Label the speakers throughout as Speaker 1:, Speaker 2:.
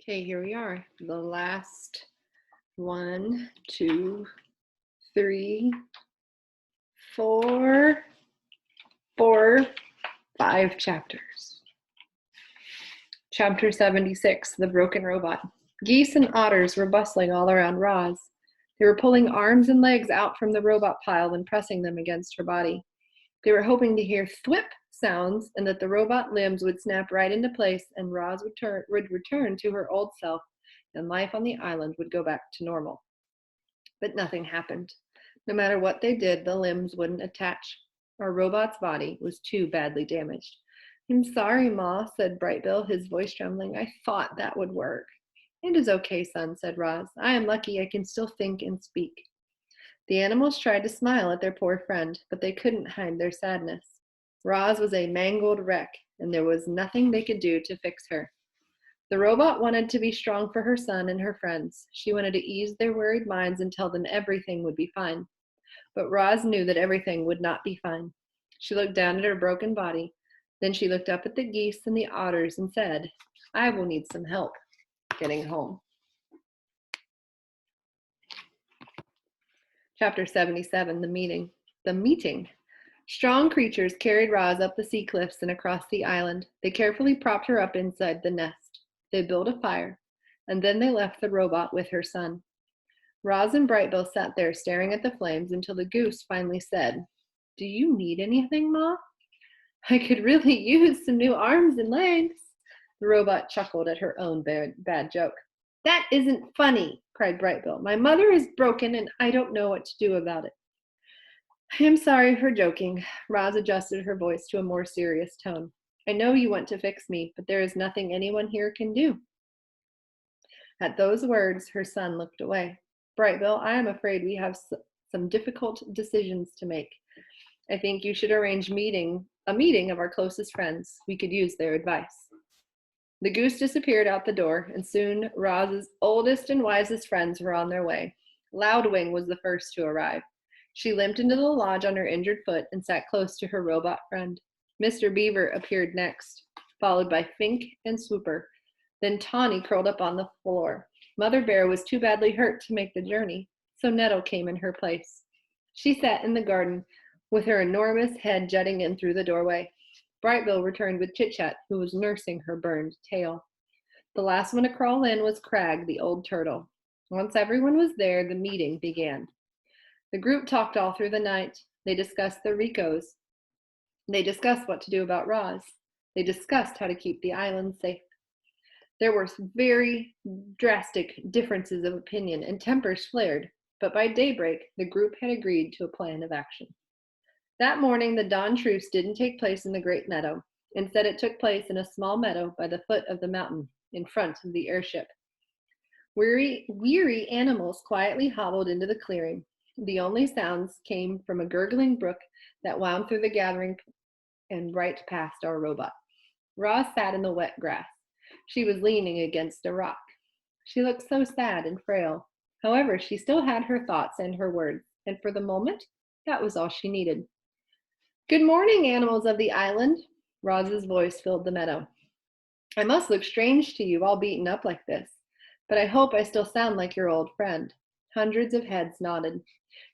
Speaker 1: Okay, here we are. The last one, two, three, four, five chapters. Chapter 76, The Broken Robot. Geese and otters were bustling all around Roz. They were pulling arms and legs out from the robot pile and pressing them against her body. They were hoping to hear thwip sounds and that the robot limbs would snap right into place and Roz would return to her old self and life on the island would go back to normal. But nothing happened. No matter what they did, the limbs wouldn't attach. Our robot's body was too badly damaged. I'm sorry, Ma, said Brightbill, his voice trembling. I thought that would work. It is okay, son, said Roz. I am lucky I can still think and speak. The animals tried to smile at their poor friend, but they couldn't hide their sadness. Roz was a mangled wreck, and there was nothing they could do to fix her. The robot wanted to be strong for her son and her friends. She wanted to ease their worried minds and tell them everything would be fine. But Roz knew that everything would not be fine. She looked down at her broken body. Then she looked up at the geese and the otters and said, I will need some help getting home. Chapter 77, The Meeting. The Meeting. Strong creatures carried Roz up the sea cliffs and across the island. They carefully propped her up inside the nest. They built a fire, and then they left the robot with her son. Roz and Brightbill sat there staring at the flames until the goose finally said, Do you need anything, Ma? I could really use some new arms and legs. The robot chuckled at her own bad joke. That isn't funny, cried Brightbill. My mother is broken and I don't know what to do about it. I am sorry for joking. Roz adjusted her voice to a more serious tone. I know you want to fix me, but there is nothing anyone here can do. At those words, her son looked away. Brightbill, I am afraid we have some difficult decisions to make. I think you should arrange a meeting of our closest friends. We could use their advice. The goose disappeared out the door, and soon Roz's oldest and wisest friends were on their way. Loudwing was the first to arrive. She limped into the lodge on her injured foot and sat close to her robot friend. Mr. Beaver appeared next, followed by Fink and Swooper. Then Tawny curled up on the floor. Mother Bear was too badly hurt to make the journey, so Nettle came in her place. She sat in the garden with her enormous head jutting in through the doorway. Brightbill returned with Chit-Chat, who was nursing her burned tail. The last one to crawl in was Crag, the old turtle. Once everyone was there, the meeting began. The group talked all through the night. They discussed the Ricos. They discussed what to do about Roz. They discussed how to keep the island safe. There were very drastic differences of opinion and tempers flared, but by daybreak, the group had agreed to a plan of action. That morning, the dawn truce didn't take place in the great meadow. Instead, it took place in a small meadow by the foot of the mountain, in front of the airship. Weary animals quietly hobbled into the clearing. The only sounds came from a gurgling brook that wound through the gathering and right past our robot. Roz sat in the wet grass. She was leaning against a rock. She looked so sad and frail. However, she still had her thoughts and her words, and for the moment, that was all she needed. Good morning, animals of the island. Roz's voice filled the meadow. I must look strange to you, all beaten up like this, but I hope I still sound like your old friend. Hundreds of heads nodded.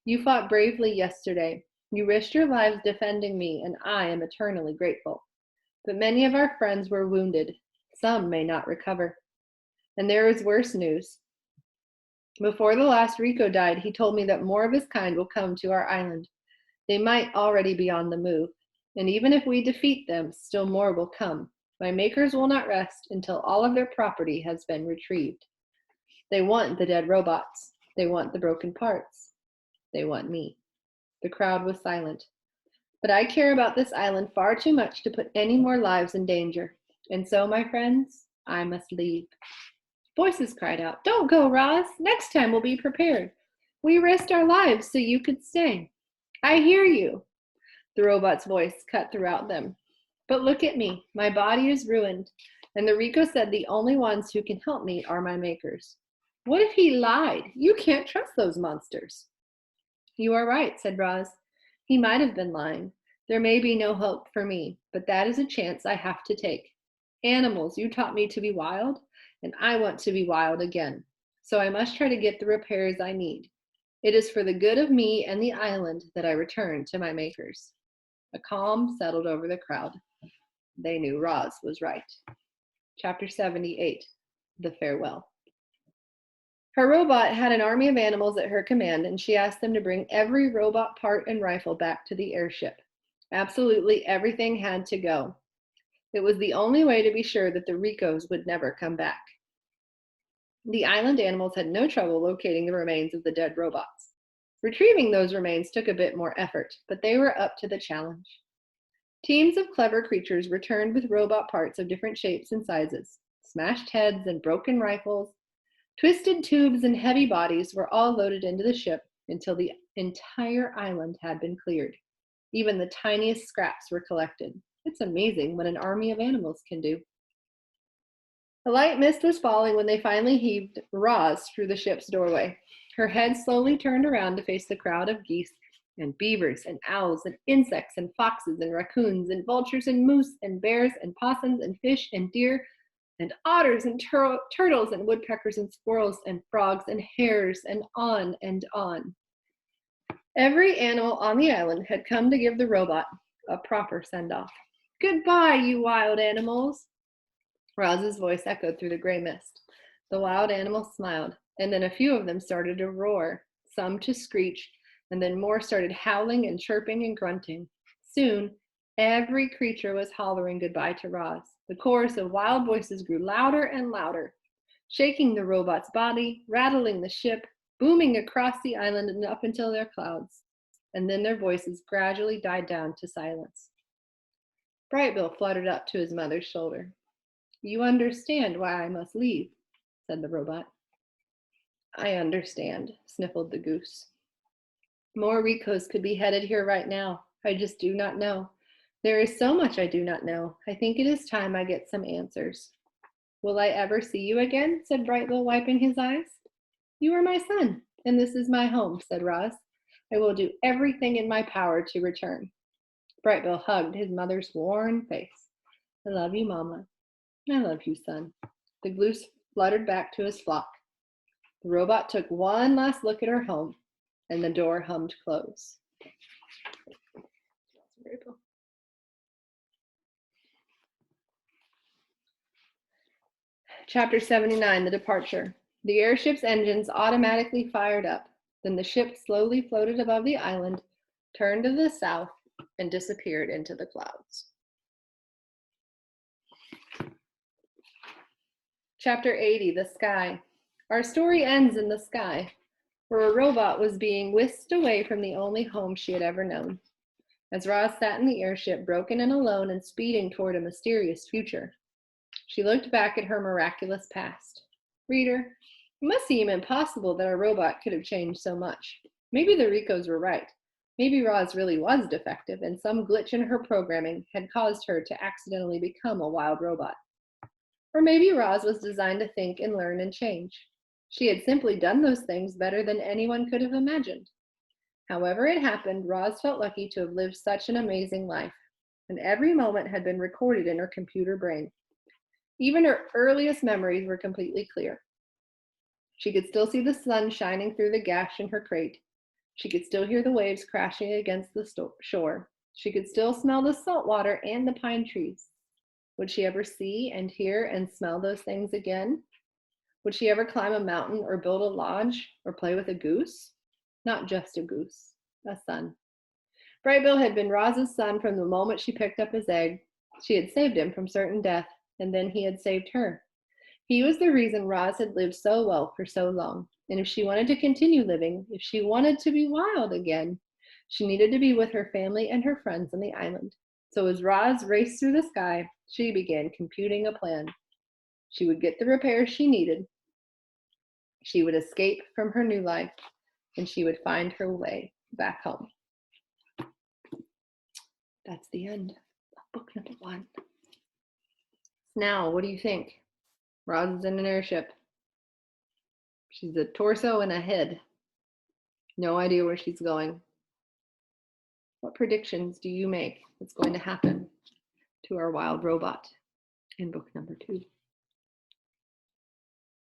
Speaker 1: You fought bravely yesterday. You risked your lives defending me, and I am eternally grateful. But many of our friends were wounded. Some may not recover. And there is worse news. Before the last Rico died, he told me that more of his kind will come to our island. They might already be on the move. And even if we defeat them, still more will come. My makers will not rest until all of their property has been retrieved. They want the dead robots. They want the broken parts. They want me. The crowd was silent. But I care about this island far too much to put any more lives in danger. And so, my friends, I must leave. Voices cried out, Don't go, Roz. Next time we'll be prepared. We risked our lives so you could stay. I hear you. The robot's voice cut throughout them. But look at me. My body is ruined. And the Rico said the only ones who can help me are my makers. What if he lied? You can't trust those monsters. You are right, said Roz. He might have been lying. There may be no hope for me, but that is a chance I have to take. Animals, you taught me to be wild, and I want to be wild again. So I must try to get the repairs I need. It is for the good of me and the island that I return to my makers." A calm settled over the crowd. They knew Roz was right. Chapter 78, The Farewell. Her robot had an army of animals at her command, and she asked them to bring every robot part and rifle back to the airship. Absolutely everything had to go. It was the only way to be sure that the Ricos would never come back. The island animals had no trouble locating the remains of the dead robots. Retrieving those remains took a bit more effort, but they were up to the challenge. Teams of clever creatures returned with robot parts of different shapes and sizes. Smashed heads and broken rifles, twisted tubes and heavy bodies were all loaded into the ship until the entire island had been cleared. Even the tiniest scraps were collected. It's amazing what an army of animals can do. A light mist was falling when they finally heaved Roz through the ship's doorway. Her head slowly turned around to face the crowd of geese and beavers and owls and insects and foxes and raccoons and vultures and moose and bears and possums and fish and deer and otters and turtles and woodpeckers and squirrels and frogs and hares and on and on. Every animal on the island had come to give the robot a proper send-off. "Goodbye, you wild animals." Roz's voice echoed through the gray mist. The wild animals smiled, and then a few of them started to roar, some to screech, and then more started howling and chirping and grunting. Soon, every creature was hollering goodbye to Roz. The chorus of wild voices grew louder and louder, shaking the robot's body, rattling the ship, booming across the island and up until their clouds. And then their voices gradually died down to silence. Brightbill fluttered up to his mother's shoulder. "You understand why I must leave," said the robot. "I understand," sniffled the goose. "More Ricos could be headed here right now. I just do not know. There is so much I do not know. I think it is time I get some answers." "Will I ever see you again?" said Brightbill, wiping his eyes. "You are my son, and this is my home," said Roz. "I will do everything in my power to return." Brightbill hugged his mother's worn face. "I love you, Mama. I love you, son." The goose fluttered back to his flock. The robot took one last look at her home, and the door hummed close. Chapter 79, The Departure. The airship's engines automatically fired up. Then the ship slowly floated above the island, turned to the south, and disappeared into the clouds. Chapter 80, The Sky. Our story ends in the sky, where a robot was being whisked away from the only home she had ever known. As Roz sat in the airship, broken and alone and speeding toward a mysterious future, she looked back at her miraculous past. Reader, it must seem impossible that a robot could have changed so much. Maybe the Ricos were right. Maybe Roz really was defective, and some glitch in her programming had caused her to accidentally become a wild robot. Or maybe Roz was designed to think and learn and change. She had simply done those things better than anyone could have imagined. However it happened, Roz felt lucky to have lived such an amazing life, and every moment had been recorded in her computer brain. Even her earliest memories were completely clear. She could still see the sun shining through the gash in her crate. She could still hear the waves crashing against the shore. She could still smell the salt water and the pine trees. Would she ever see and hear and smell those things again? Would she ever climb a mountain or build a lodge or play with a goose? Not just a goose, a son. Brightbill had been Roz's son from the moment she picked up his egg. She had saved him from certain death, and then he had saved her. He was the reason Roz had lived so well for so long. And if she wanted to continue living, if she wanted to be wild again, she needed to be with her family and her friends on the island. So as Roz raced through the sky, she began computing a plan. She would get the repairs she needed. She would escape from her new life, and she would find her way back home. That's the end of book number 1. Now, what do you think? Roz is in an airship. She's a torso and a head. No idea where she's going. What predictions do you make that's going to happen to our wild robot? in book number 2.